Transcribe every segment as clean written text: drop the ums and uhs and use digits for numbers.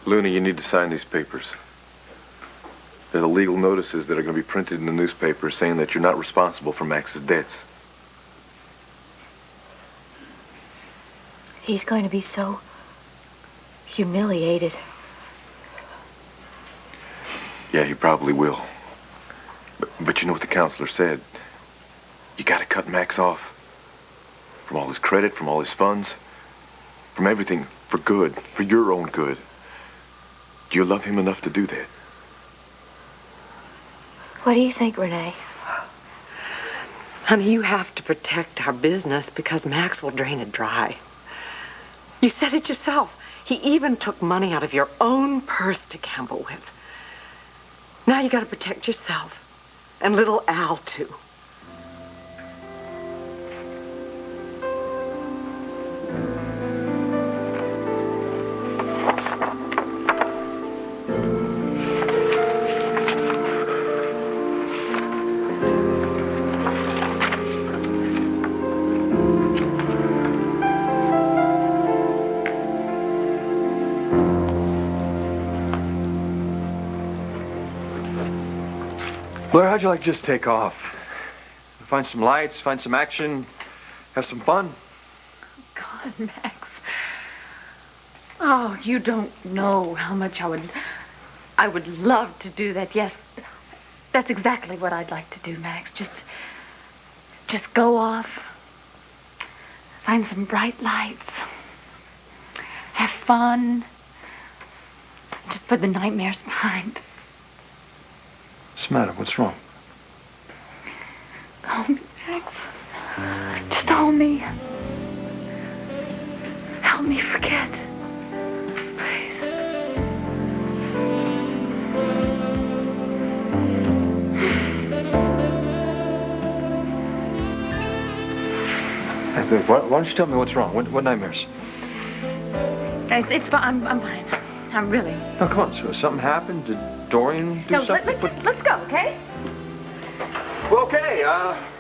Luna, you need to sign these papers. They're the legal notices that are going to be printed in the newspaper saying that you're not responsible for Max's debts. He's going to be so humiliated. Yeah, he probably will. But you know what the counselor said? You got to cut Max off. From all his credit, from all his funds, from everything, for good, for your own good. Do you love him enough to do that? What do you think, Renee? Honey, you have to protect our business because Max will drain it dry. You said it yourself. He even took money out of your own purse to gamble with. Now you got to protect yourself and little Al, too. Blair, how'd you like to just take off? Find some lights, find some action, have some fun? God, Max. Oh, you don't know how much I would love to do that. Yes, that's exactly what I'd like to do, Max. Just go off, find some bright lights, have fun, just put the nightmares behind. What's the matter? What's wrong? Hold me, Max. Just hold me. Help me forget. Please. Hey, babe, why don't you tell me what's wrong? What nightmares? It's fine. I'm fine. I'm really. No, come on. So something happened? Did Dorian do something? Let's go, okay? Well, okay.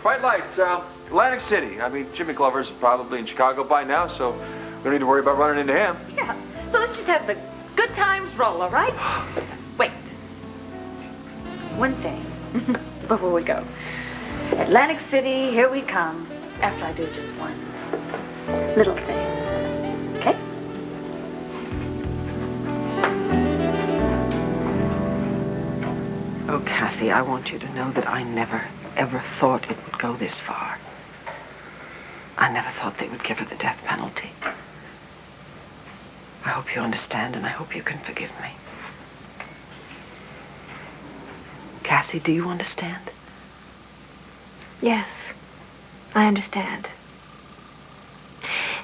Bright lights. Atlantic City. I mean, Jimmy Glover's probably in Chicago by now, so we don't need to worry about running into him. Yeah. So let's just have the good times roll, all right? Wait. One thing before we go. Atlantic City, here we come. After I do just one little thing. Okay? Oh, Cassie, I want you to know that I never, ever thought it would go this far. I never thought they would give her the death penalty. I hope you understand, and I hope you can forgive me. Cassie, do you understand? Yes, I understand.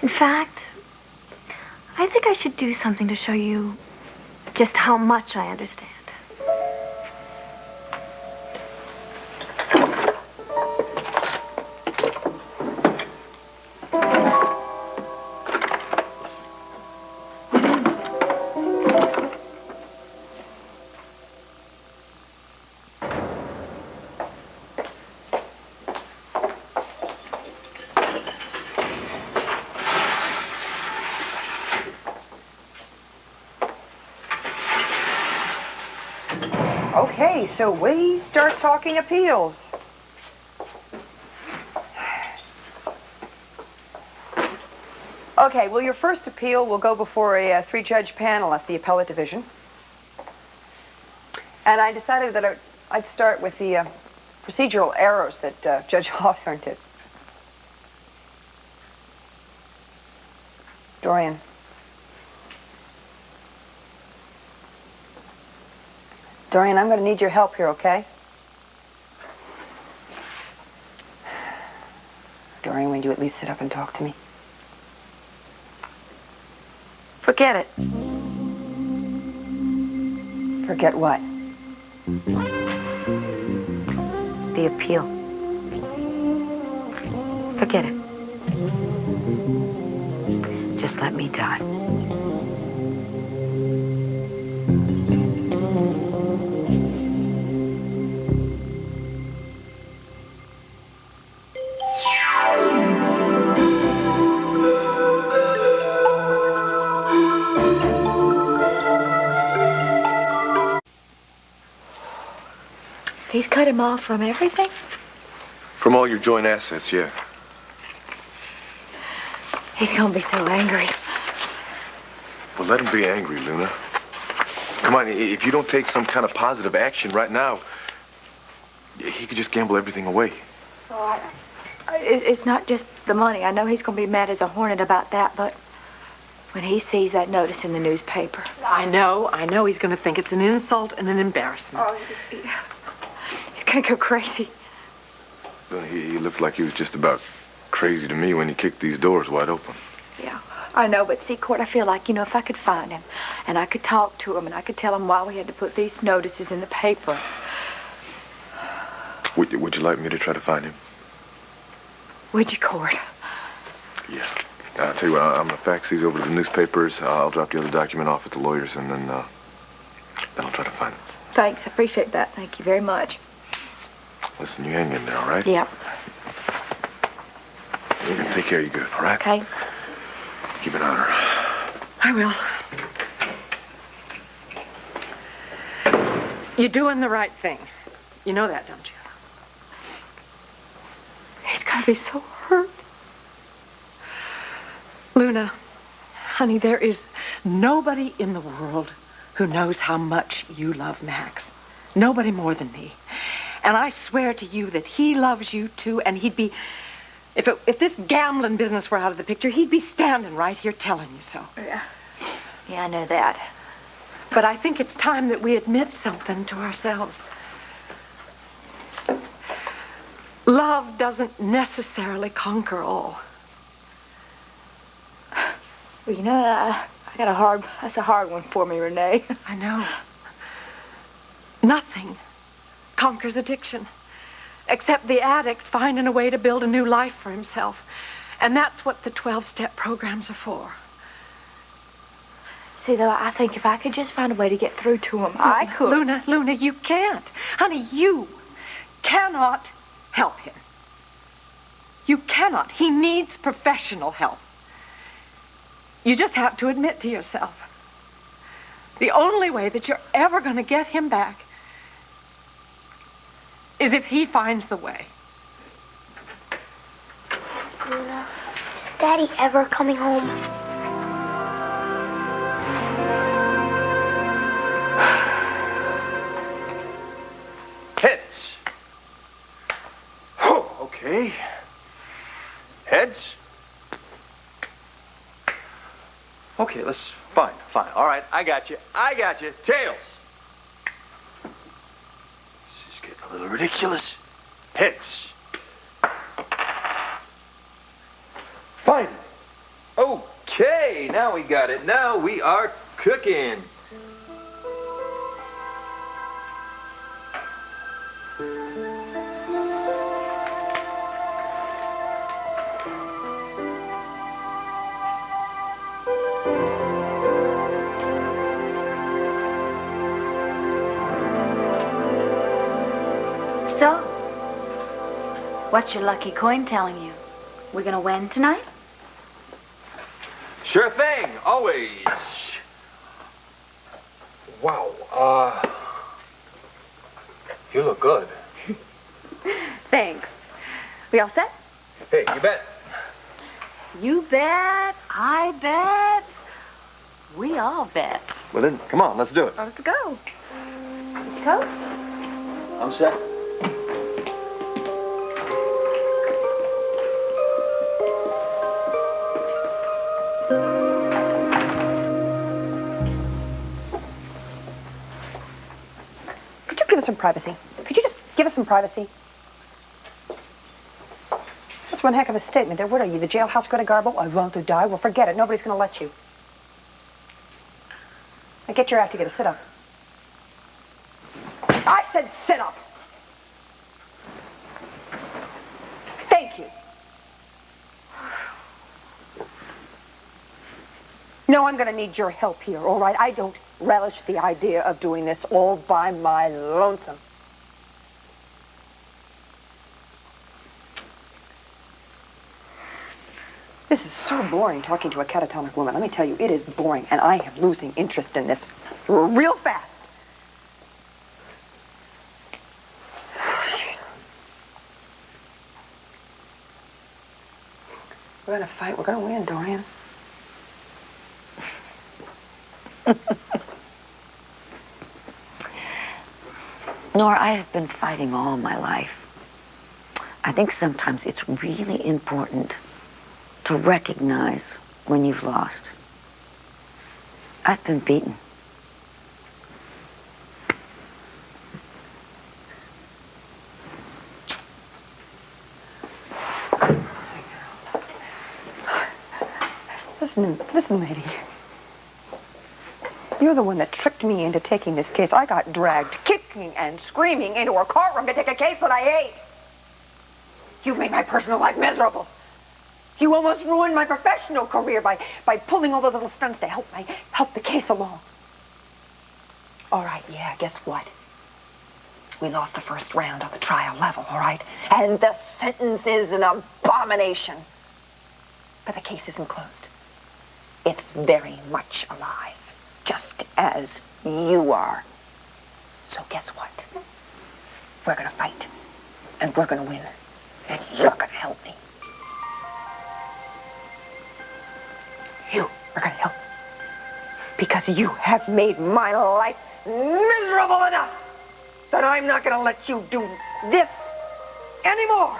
In fact, I think I should do something to show you just how much I understand. Okay, so we start talking appeals. Okay, well, your first appeal will go before a three-judge panel at the appellate division. And I decided that I'd start with the procedural errors that Judge Hawthorne did. Dorian. Dorian, I'm going to need your help here, okay? Dorian, would you at least sit up and talk to me? Forget it. Forget what? The appeal. Forget it. Just let me die. He's cut him off from everything? From all your joint assets, yeah. He's gonna be so angry. Well, let him be angry, Luna. Come on, if you don't take some kind of positive action right now, he could just gamble everything away. Oh, it's not just the money. I know he's gonna be mad as a hornet about that, but when he sees that notice in the newspaper. I know he's gonna think it's an insult and an embarrassment. Oh, he's gonna go crazy. He looked like he was just about crazy to me when he kicked these doors wide open. Yeah, I know, but see, Court, I feel like, if I could find him, and I could talk to him, and I could tell him why we had to put these notices in the paper. Would you like me to try to find him? Would you, Court? Yeah. I'll tell you what, I'm gonna fax these over to the newspapers. I'll drop the other document off at the lawyers, and then I'll try to find him. Thanks, I appreciate that. Thank you very much. Listen, you hang in there, all right? Yep. You're gonna take care of you good, all right? Okay. Keep an eye on her. I will. You're doing the right thing. You know that, don't you? He's gonna be so hurt. Luna, honey, there is nobody in the world who knows how much you love Max. Nobody more than me. And I swear to you that he loves you too, and he'd be, if this gambling business were out of the picture, he'd be standing right here telling you so. Yeah, I know that. But I think it's time that we admit something to ourselves. Love doesn't necessarily conquer all. Well, that's a hard one for me, Renee. I know. Nothing conquers addiction, except the addict finding a way to build a new life for himself. And that's what the 12-step programs are for. See, though, I think if I could just find a way to get through to him, I could. Luna, you can't. Honey, you cannot help him. You cannot. He needs professional help. You just have to admit to yourself, the only way that you're ever going to get him back is if he finds the way. Luna, Daddy ever coming home? Heads. Oh, okay. Heads. Okay, fine. All right, I got you. Tails. This is getting a little ridiculous. Heads. Fine. Okay, now we got it. Now we are cooking. So, what's your lucky coin telling you? We're gonna win tonight? Sure thing, always. Wow, you look good. Thanks. We all set? Hey, you bet. You bet. I bet. We all bet. Well then, come on, let's do it. Let's go. Let's go. I'm set. Could you give us some privacy? Could you just give us some privacy? That's one heck of a statement. What are you, the jailhouse going to garble? I want to die? Well, forget it. Nobody's going to let you. Now get your act together. Sit up. I said sit up. Thank you. No, I'm going to need your help here, all right? I don't relish the idea of doing this all by my lonesome. This is so boring talking to a catatonic woman. Let me tell you, it is boring, and I am losing interest in this real fast. fight. We're going to win, Dorian. Nora, I have been fighting all my life. I think sometimes it's really important to recognize when you've lost. I've been beaten. Listen, lady. You're the one that tricked me into taking this case. I got dragged, kicking and screaming, into a courtroom to take a case that I hate. You've made my personal life miserable. You almost ruined my professional career by pulling all those little stunts to help the case along. All right, yeah, guess what? We lost the first round on the trial level, all right? And the sentence is an abomination. But the case isn't closed. It's very much alive, just as you are. So guess what? We're gonna fight, and we're gonna win, and you're gonna help me. You are gonna help me, because you have made my life miserable enough that I'm not gonna let you do this anymore.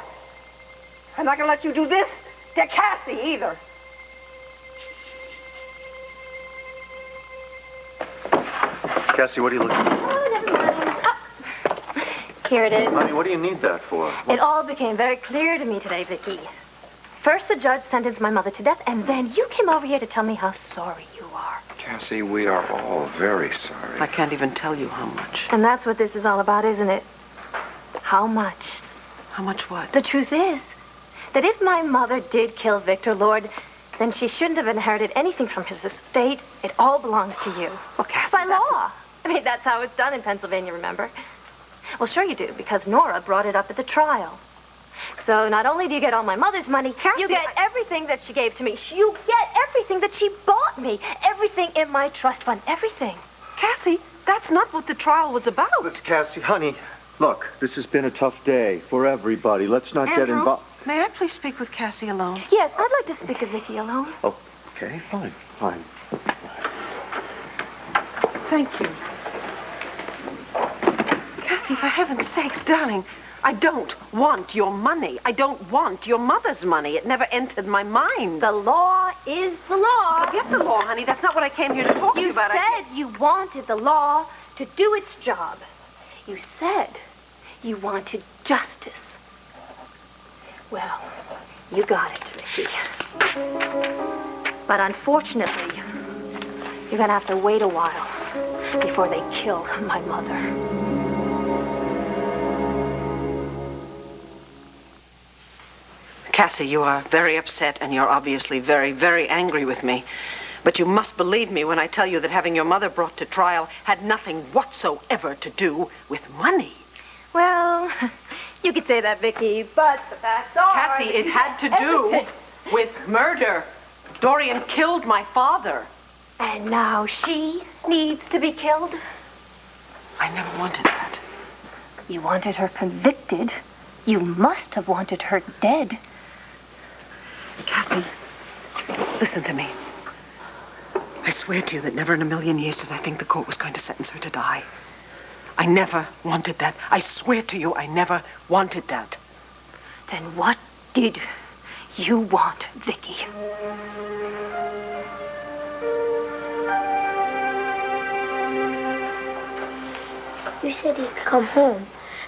I'm not gonna let you do this to Cassie either. Cassie, what are you looking for? Oh, never mind. Oh. Here it is. Honey, what do you need that for? It all became very clear to me today, Vicky. First, the judge sentenced my mother to death, and then you came over here to tell me how sorry you are. Cassie, we are all very sorry. I can't even tell you how much. And that's what this is all about, isn't it? How much? How much what? The truth is that if my mother did kill Victor Lord, then she shouldn't have inherited anything from his estate. It all belongs to you. Well, Cassie, By law. I mean, that's how it's done in Pennsylvania, remember? Well, sure you do, because Nora brought it up at the trial. So not only do you get all my mother's money, Cassie, you get everything that she gave to me. You get everything that she bought me. Everything in my trust fund. Everything. Cassie, that's not what the trial was about. Let's, Cassie, honey, look, this has been a tough day for everybody. Let's not get Andrew, involved. may I please speak with Cassie alone? Yes, I'd like to speak of Vicky alone. Okay, fine. Thank you. Cassie, for heaven's sakes, darling, I don't want your money. I don't want your mother's money. It never entered my mind. The law is the law. Forget the law, honey. That's not what I came here to talk to you You about. said you wanted the law to do its job. You said you wanted justice. Well, you got it, Vicky. But unfortunately, you're gonna have to wait a while before they kill my mother. Cassie, you are very upset, and you're obviously very, very angry with me. But you must believe me when I tell you that having your mother brought to trial had nothing whatsoever to do with money. Well, you could say that, Vicky, but the facts are... Cassie, it had to do with murder. Dorian killed my father. And now she needs to be killed? I never wanted that. You wanted her convicted. You must have wanted her dead. Cassie, listen to me. I swear to you that never in a million years did I think the court was going to sentence her to die. I never wanted that. I swear to you, I never wanted that. Then what did you want, Vicky? You said he'd come home,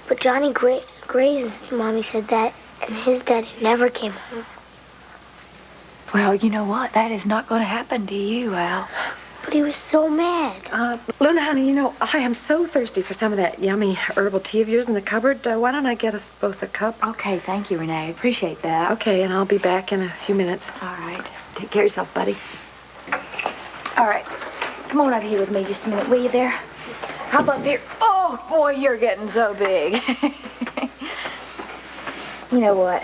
but Johnny Gray's mommy said that, and his daddy never came home. Well, you know what? That is not going to happen to you, Al. But he was so mad. Luna, honey, you know, I am so thirsty for some of that yummy herbal tea of yours in the cupboard. Why don't I get us both a cup? Okay, thank you, Renee. Appreciate that. Okay, and I'll be back in a few minutes. All right. Take care of yourself, buddy. All right. Come on over here with me just a minute, will you there? Hop up here. Oh, boy, you're getting so big. You know what?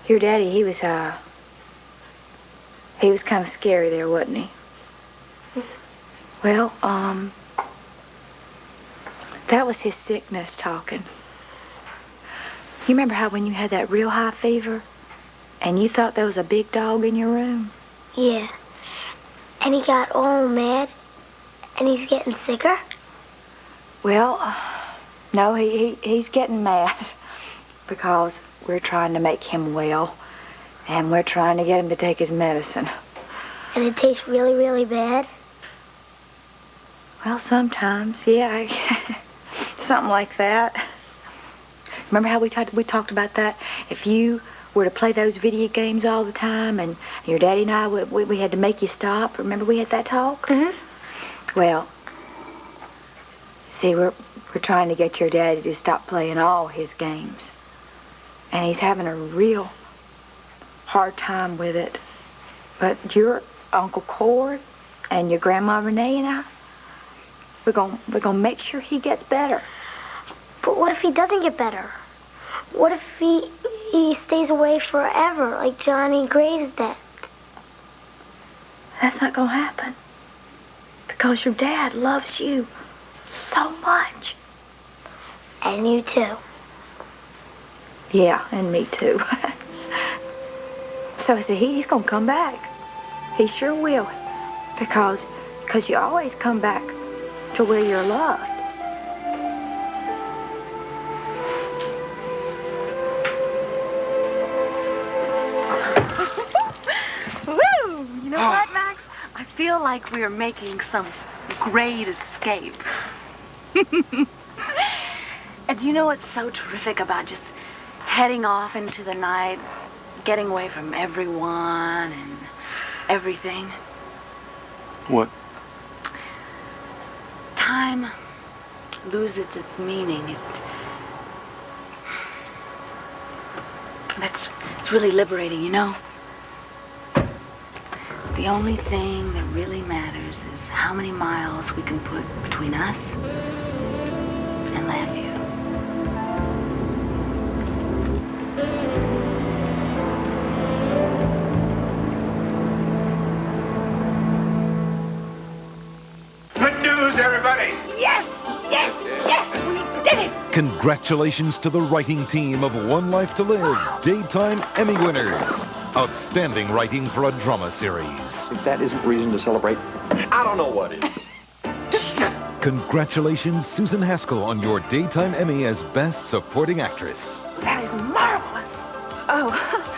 Your daddy, he was kind of scary there, wasn't he? Well, that was his sickness talking. You remember how when you had that real high fever And you thought there was a big dog in your room? Yeah. And he got all mad. And he's getting sicker? Well, no, he's getting mad because we're trying to make him well, and we're trying to get him to take his medicine. And it tastes really, really bad? Well, sometimes, yeah, something like that. Remember how we talked about that? If you were to play those video games all the time, and your daddy and I, we had to make you stop. Remember we had that talk? Mm-hmm. Well, see, we're trying to get your daddy to stop playing all his games. And he's having a real hard time with it. But your Uncle Cord and your Grandma Renee and I, we're gonna make sure he gets better. But what if he doesn't get better? What if he stays away forever, like Johnny Gray's dad? That's not gonna happen. Because your dad loves you so much. And you too. Yeah, and me too. So I said, he's gonna come back. He sure will. Because you always come back to where you're loved. Woo! You know what, Max? I feel like we're making some great escape. And do you know what's so terrific about just heading off into the night, getting away from everyone and everything? What? Time loses its meaning. It's really liberating, you know? The only thing that really matters is how many miles we can put between us and Landview. Good news, everybody! Yes! Yes! Yes! We did it! Congratulations to the writing team of One Life to Live, Daytime Emmy winners. Outstanding writing for a drama series. If that isn't reason to celebrate, I don't know what is. Congratulations, Susan Haskell, on your Daytime Emmy as Best Supporting Actress. That is marvelous. Oh.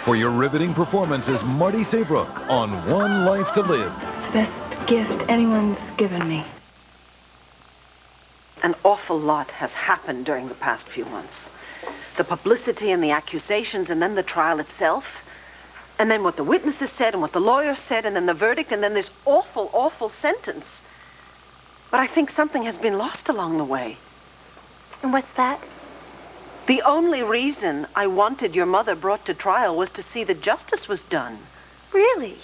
For your riveting performance as Marty Saybrook on One Life to Live. Best gift anyone's given me. An awful lot has happened during the past few months. The publicity and the accusations, and then the trial itself. And then what the witnesses said, and what the lawyers said, and then the verdict, and then this awful, awful sentence. But I think something has been lost along the way. And what's that? The only reason I wanted your mother brought to trial was to see that justice was done. Really?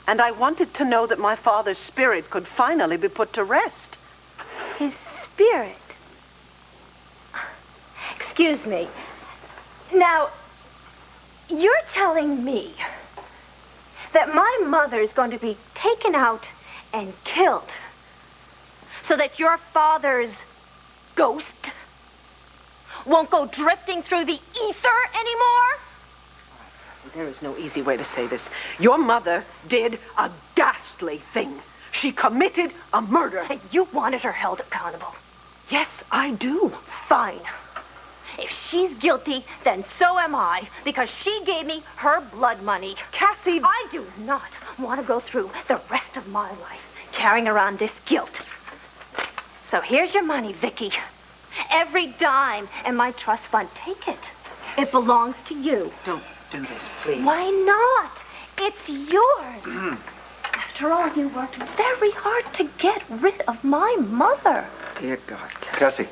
And I wanted to know that my father's spirit could finally be put to rest. His spirit? Excuse me. Now, you're telling me that my mother's going to be taken out and killed so that your father's ghost won't go drifting through the ether anymore? There is no easy way to say this. Your mother did a ghastly thing. She committed a murder. And you wanted her held accountable. Yes, I do. Fine. If she's guilty, then so am I, because she gave me her blood money. Cassie... I do not want to go through the rest of my life carrying around this guilt. So here's your money, Vicky. Every dime in my trust fund. Take it. It belongs to you. Don't do this, please. Why not? It's yours. After all, you worked very hard to get rid of my mother. Dear God, Cassie.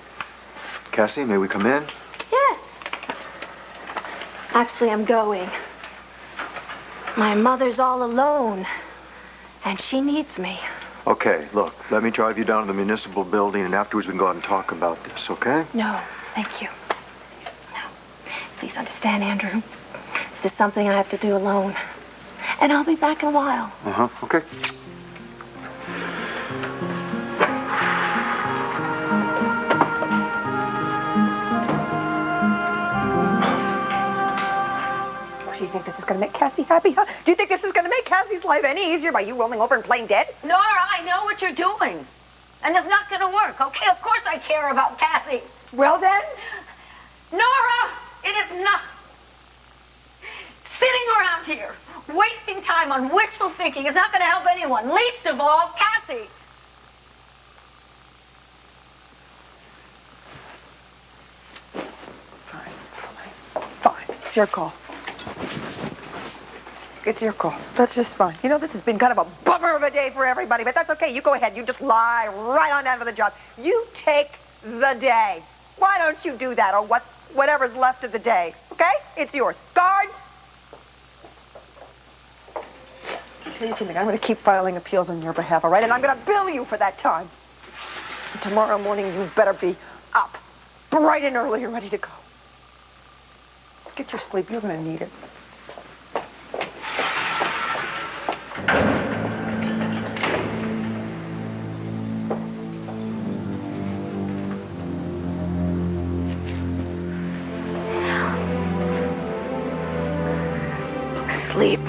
Cassie, may we come in? Yes. Actually, I'm going. My mother's all alone, and she needs me. Okay, look, let me drive you down to the municipal building, and afterwards we can go out and talk about this, okay? No, thank you. No. Please understand, Andrew. This is something I have to do alone. And I'll be back in a while. Uh-huh, okay. What do you think this is going life any easier by you rolling over and playing dead? Nora, I know what you're doing. And it's not going to work, okay? Of course I care about Kathy. Well then? Nora, it is not sitting around here, wasting time on wishful thinking is not going to help anyone, least of all Kathy. Fine. It's your call. It's your call. That's just fine. You know, this has been kind of a bummer of a day for everybody, but that's okay. You go ahead. You just lie right on down to the job. You take the day. Why don't you do that, or whatever's left of the day, okay? It's yours. Guard! I'll tell you something. I'm going to keep filing appeals on your behalf, all right? And I'm going to bill you for that time. And tomorrow morning, you better be up bright and early and ready to go. Get your sleep. You're going to need it. Sleep.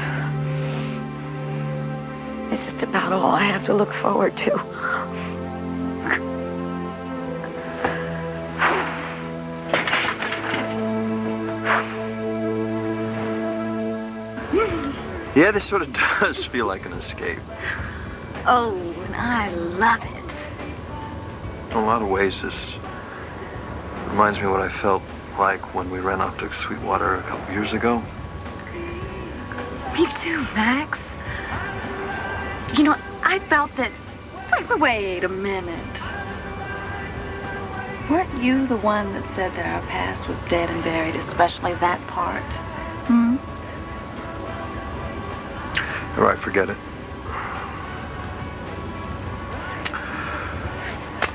It's just about all I have to look forward to. Yeah, this sort of does feel like an escape. Oh, and I love it. In a lot of ways, this reminds me of what I felt like when we ran off to Sweetwater a couple years ago. Me too, Max. You know, I felt that... Wait a minute. Weren't you the one that said that our past was dead and buried, especially that part? Hmm? All right, forget it.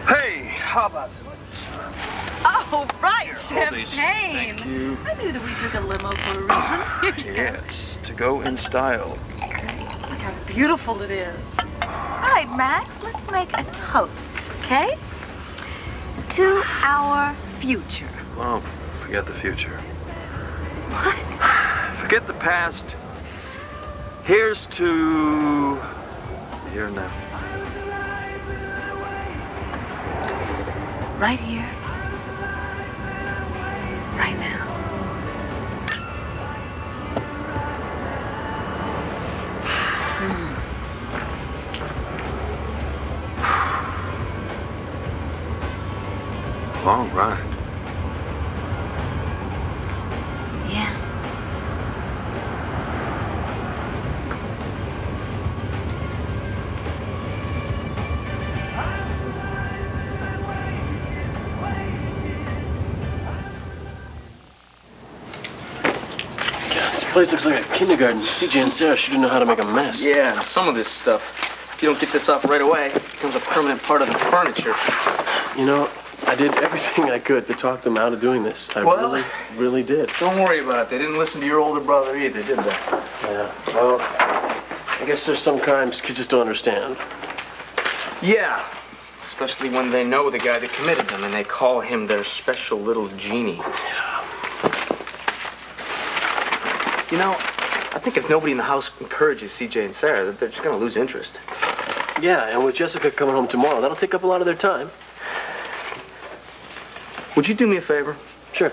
Hey, how about some? Oh, right, Here, hold these. champagne. Thank you. I knew that we took a limo for a reason. Here you go. Yes, to go in style. Look how beautiful it is. All right, Max, let's make a toast, okay? To our future. Oh, forget the future. What? Forget the past. Here's to here now. Right here. Right now. All right. Yeah. This place looks like a kindergarten. CJ and Sarah sure do know how to make a mess. Yeah, some of this stuff. If you don't get this off right away, it becomes a permanent part of the furniture. You know, I did everything I could to talk them out of doing this. I really did. Don't worry about it. They didn't listen to your older brother either, did they? Yeah, well, I guess there's some crimes kids just don't understand. Yeah, especially when they know the guy that committed them and they call him their special little genie. Yeah. You know, I think if nobody in the house encourages CJ and Sarah, that they're just going to lose interest. Yeah, and with Jessica coming home tomorrow, that'll take up a lot of their time. Would you do me a favor? Sure.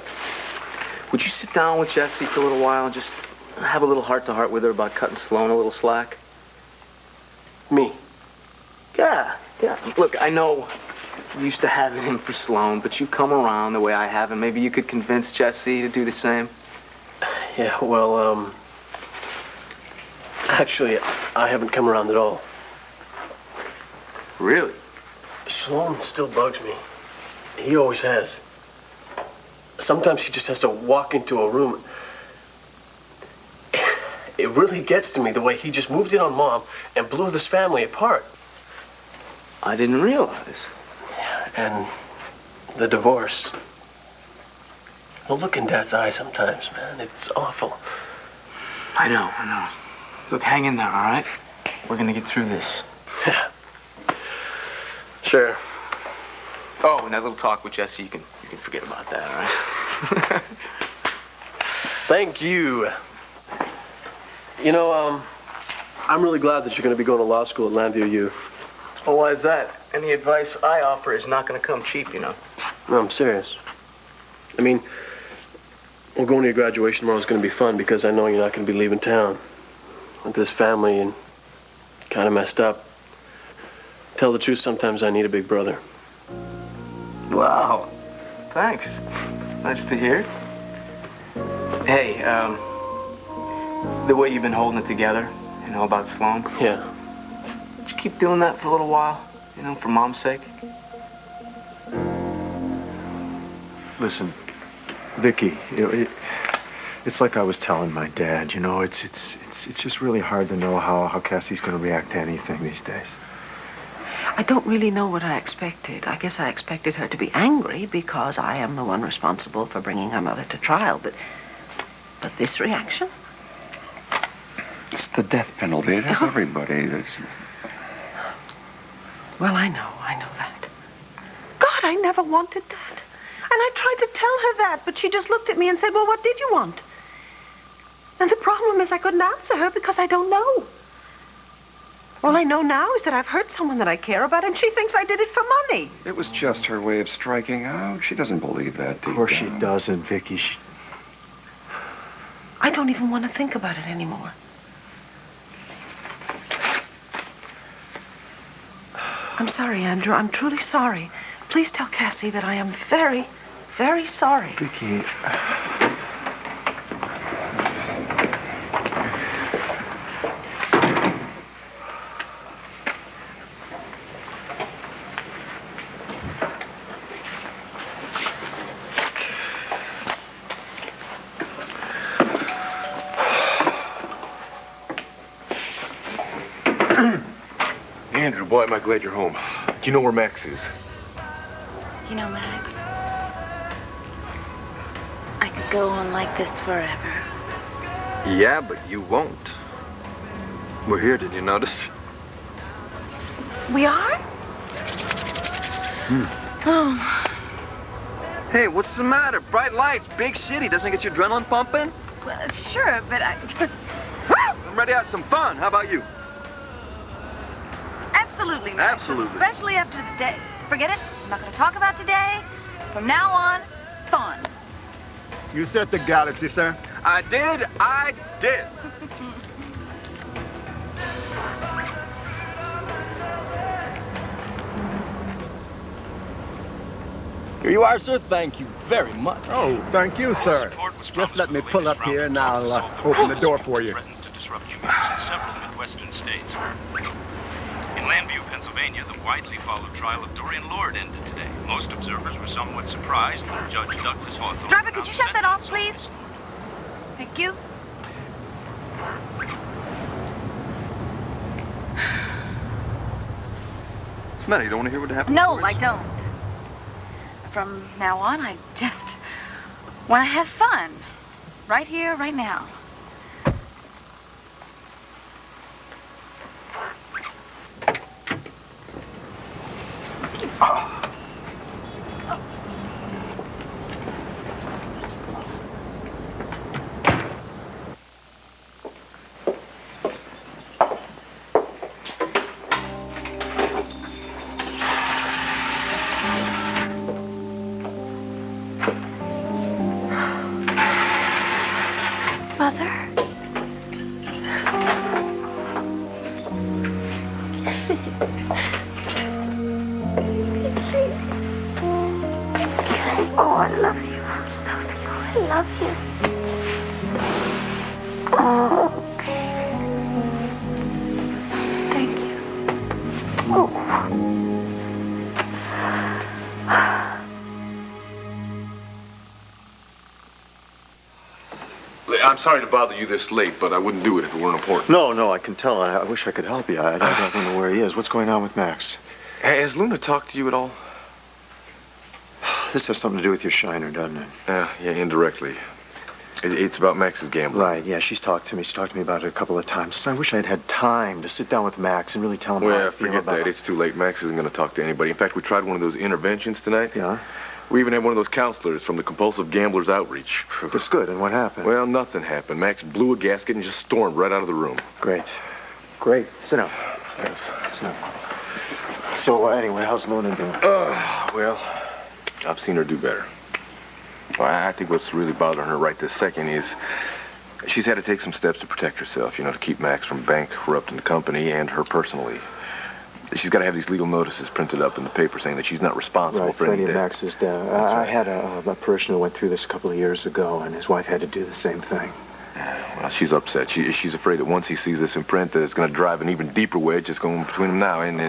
Would you sit down with Jessie for a little while and just have a little heart-to-heart with her about cutting Sloan a little slack? Me? Yeah. Look, I know you used to have it in for Sloan, but you've come around the way I have, and maybe you could convince Jessie to do the same. Yeah, well, actually, I haven't come around at all. Really? Sloan still bugs me. He always has. Sometimes he just has to walk into a room. It really gets to me the way he just moved in on Mom and blew this family apart. I didn't realize. Yeah, and the divorce. Well, look in Dad's eyes sometimes, man. It's awful. I know. Look, hang in there, all right? We're gonna get through this. Yeah. Sure. Oh, and that little talk with Jessie, you can forget about that, all right? Thank you. You know, I'm really glad that you're going to be going to law school at Llanview U. Well, why is that? Any advice I offer is not going to come cheap, you know. No, I'm serious. I mean, well, going to your graduation tomorrow is going to be fun because I know you're not going to be leaving town with this family and kind of messed up. Tell the truth, sometimes I need a big brother. Wow. Thanks. Nice to hear. Hey, the way you've been holding it together, you know, about Sloan. Yeah. Would you keep doing that for a little while, you know, for Mom's sake? Listen, Vicky, it's like I was telling my dad, you know, it's just really hard to know how Cassie's going to react to anything these days. I don't really know what I expected. I guess I expected her to be angry because I am the one responsible for bringing her mother to trial, but this reaction? It's the death penalty. It has everybody. Well, I know that. God, I never wanted that. And I tried to tell her that, but she just looked at me and said, well, what did you want? And the problem is I couldn't answer her because I don't know. All I know now is that I've hurt someone that I care about, and she thinks I did it for money. It was just her way of striking out. She doesn't believe that deep Of course down. she doesn't, Vicky. I don't even want to think about it anymore. I'm sorry, Andrew. I'm truly sorry. Please tell Cassie that I am very, very sorry. Vicky... Andrew, boy, am I glad you're home. Do you know where Max is? You know, Max, I could go on like this forever. Yeah, but you won't. We're here, did you notice? We are? Oh. Hey, what's the matter? Bright lights, big city. Doesn't get your adrenaline pumping? Well, sure, but I'm ready to have some fun. How about you? Absolutely, Max. Absolutely. Especially after the day. Forget it. I'm not going to talk about today. From now on, fun. You said the galaxy, sir? I did. Here you are, sir. Thank you very much. Oh, thank you, sir. Just let me pull up here and I'll open the door for you. To disrupt commutes in several Midwestern states. In Llanview, Pennsylvania, the widely followed trial of Dorian Lord ended today. Most observers were somewhat surprised when Judge Douglas Hawthorne... Driver, could you shut that off, please? Thank you. What's the matter? You don't want to hear what happened? No, I don't. From now on, I just want to have fun. Right here, right now. I'm sorry to bother you this late, but I wouldn't do it if it weren't important. No, I can tell. I wish I could help you. I don't know where he is. What's going on with Max? Has Luna talked to you at all? This has something to do with your shiner, doesn't it? Yeah, indirectly. It's about Max's gambling. Right, yeah, she's talked to me. She's talked to me about it a couple of times. I wish I'd had time to sit down with Max and really tell him how I feel forget about that. it. It's too late. Max isn't going to talk to anybody. In fact, we tried one of those interventions tonight. Yeah? We even had one of those counselors from the Compulsive Gamblers Outreach. That's good. And what happened? Well, nothing happened. Max blew a gasket and just stormed right out of the room. Great. Great. Sit down. Sit down. So, anyway, how's Luna doing? Well, I've seen her do better. Well, I think what's really bothering her right this second is she's had to take some steps to protect herself, to keep Max from bankrupting the company and her personally. She's got to have these legal notices printed up in the paper saying that she's not responsible for any Freddie and debt. Max's death. I had a parishioner who went through this a couple of years ago, and his wife had to do the same thing. Well, she's upset. She's afraid that once he sees this in print, that it's going to drive an even deeper wedge that's going between them now. And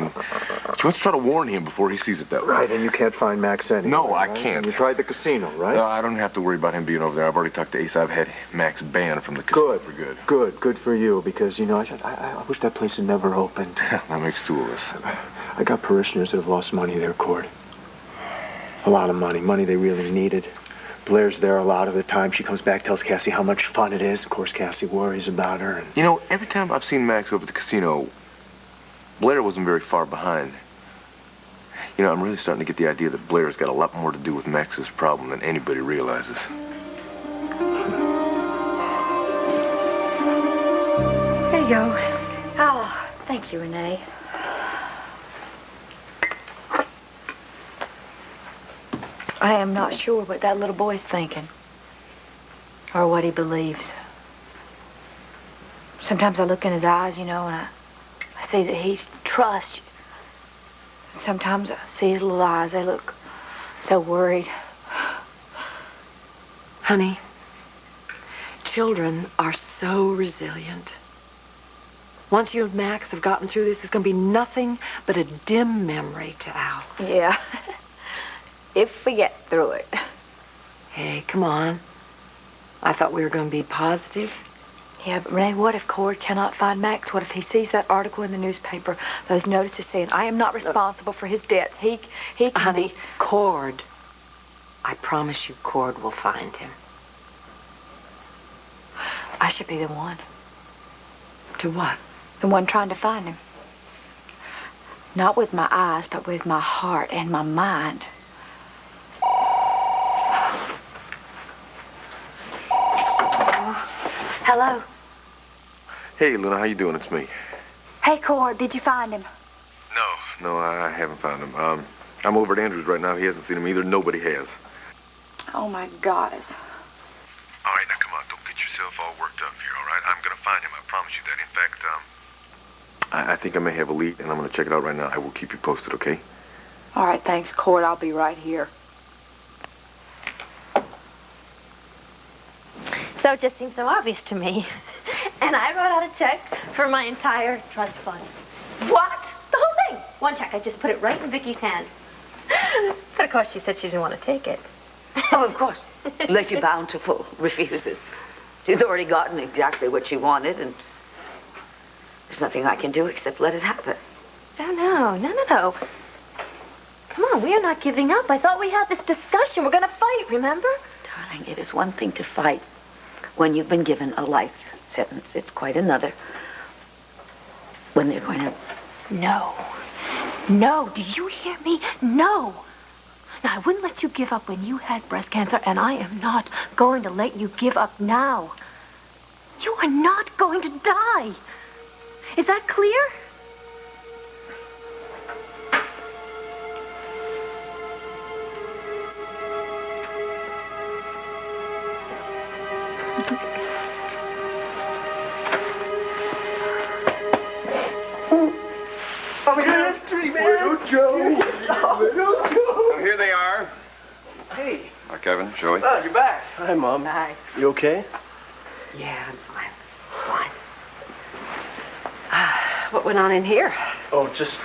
she wants to try to warn him before he sees it that way. Right, and you can't find Max anywhere. No, I right? can't. And you tried the casino, right? No, I don't have to worry about him being over there. I've already talked to Ace. I've had Max banned from the casino for good. Good for you, because, I wish that place had never opened. That makes two of us. I got parishioners that have lost money there, Cord. A lot of money they really needed. Blair's there a lot of the time. She comes back, tells Cassie how much fun it is. Of course, Cassie worries about her. And... every time I've seen Max over at the casino, Blair wasn't very far behind. I'm really starting to get the idea that Blair's got a lot more to do with Max's problem than anybody realizes. There you go. Oh, thank you, Renee. I am not sure what that little boy's thinking or what he believes. Sometimes I look in his eyes, and I see that he trusts you. Sometimes I see his little eyes, they look so worried. Honey, children are so resilient. Once you and Max have gotten through this, it's going to be nothing but a dim memory to Al. Yeah. If we get through it. Hey, come on. I thought we were going to be positive. Yeah, but Renee, what if Cord cannot find Max? What if he sees that article in the newspaper, those notices saying, I am not responsible for his debts. He can Honey, Cord. I promise you Cord will find him. I should be the one. To what? The one trying to find him. Not with my eyes, but with my heart and my mind. Hello. Hey, Luna, how you doing? It's me. Hey, Cord, did you find him? No, I haven't found him. I'm over at Andrews right now. He hasn't seen him either. Nobody has. Oh, my goddess. All right, now come on. Don't get yourself all worked up here, all right? I'm going to find him. I promise you that. In fact, I think I may have a lead, and I'm going to check it out right now. I will keep you posted, okay? All right, thanks, Cord. I'll be right here. So it just seems so obvious to me. And I wrote out a check for my entire trust fund. What? The whole thing. One check. I just put it right in Vicky's hand. But of course she said she didn't want to take it. Oh, of course. Lady Bountiful refuses. She's already gotten exactly what she wanted, and there's nothing I can do except let it happen. Oh, no. Come on, we are not giving up. I thought we had this discussion. We're going to fight, remember? Darling, it is one thing to fight when you've been given a life sentence. It's quite another when they're going to... No, do you hear me? No. Now, I wouldn't let you give up when you had breast cancer, and I am not going to let you give up now. You are not going to die. Is that clear? So here they are. Hey. Hi, Kevin, Joey. Oh, you're back. Hi, Mom. Hi. You okay? Yeah, I'm fine. What went on in here? Oh, just,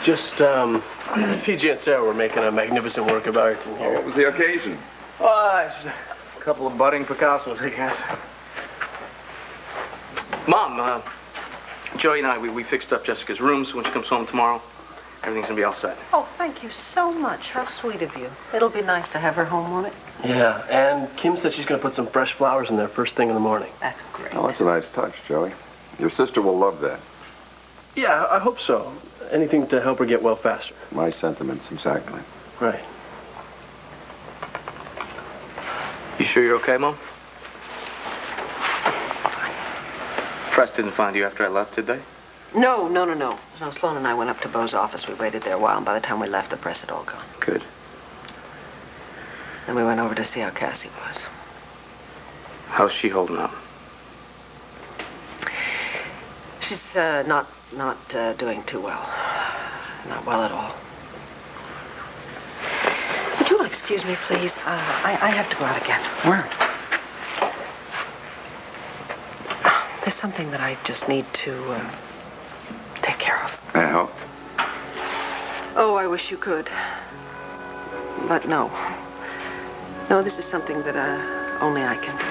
CJ and Sarah were making a magnificent work of art in here. What was the occasion? Just a couple of budding Picassos, I guess. Mom, Joey and I, we fixed up Jessica's room, so when she comes home tomorrow, everything's gonna be all set. Oh, thank you so much. How sweet of you. It'll be nice to have her home, won't it? Yeah, and Kim said she's gonna put some fresh flowers in there first thing in the morning. That's great. Oh, that's a nice touch, Joey. Your sister will love that. Yeah, I hope so. Anything to help her get well faster. My sentiments, exactly. Right. You sure you're okay, Mom? Press didn't find you after I left, did they? No. No, Sloan and I went up to Beau's office. We waited there a while, and by the time we left, the press had all gone. Good. Then we went over to see how Cassie was. How's she holding up? She's not doing too well. Not well at all. Would you excuse me, please? I have to go out again. Where? There's something that I just need to take care of. May I help? Oh, I wish you could. But no. No, this is something that only I can do.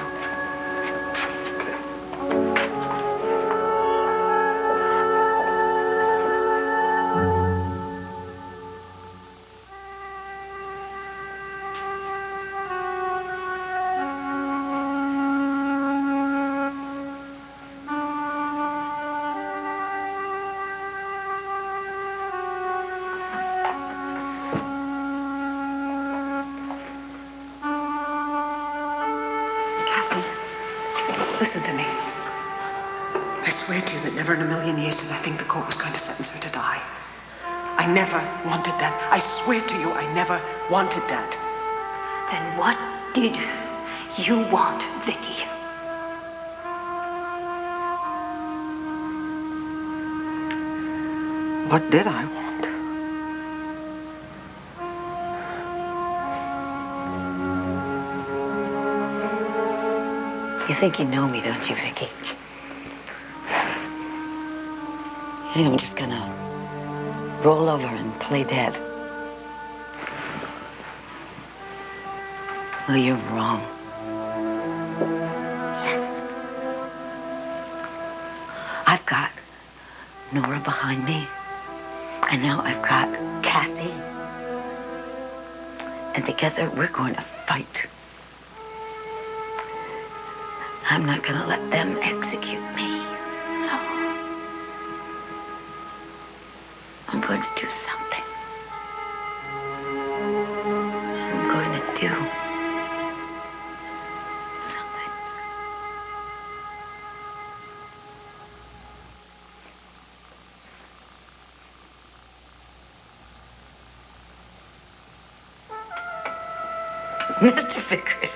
Listen to me. I swear to you that never in a million years did I think the court was going to sentence her to die. I never wanted that. I swear to you, I never wanted that. Then what did you want, Vicky? What did I want? You think you know me, don't you, Vicky? You think I'm just gonna roll over and play dead? Well, you're wrong. Yes. I've got Nora behind me, and now I've got Cassie. And together we're going to fight. I'm not gonna let them execute me. No. I'm going to do something. I'm going to do something. Mr. Vickers,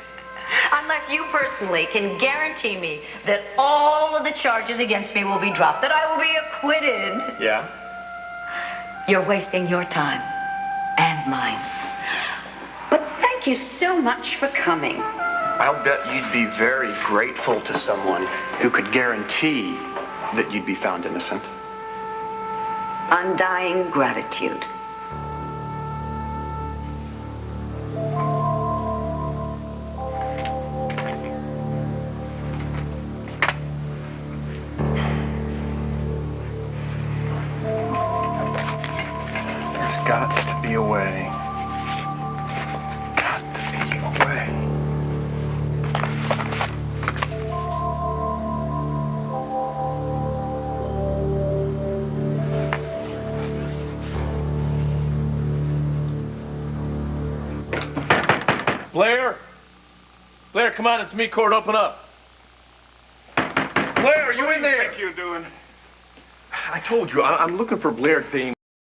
unless you personally can guarantee me that all of the charges against me will be dropped, that I will be acquitted. Yeah? You're wasting your time and mine. But thank you so much for coming. I'll bet you'd be very grateful to someone who could guarantee that you'd be found innocent. Undying gratitude. Got to be a way. Got to be a way. Blair? Blair, come on, it's me, Court, open up. Blair, are you in there? What do you think you're doing? I told you, I'm looking for Blair Dean.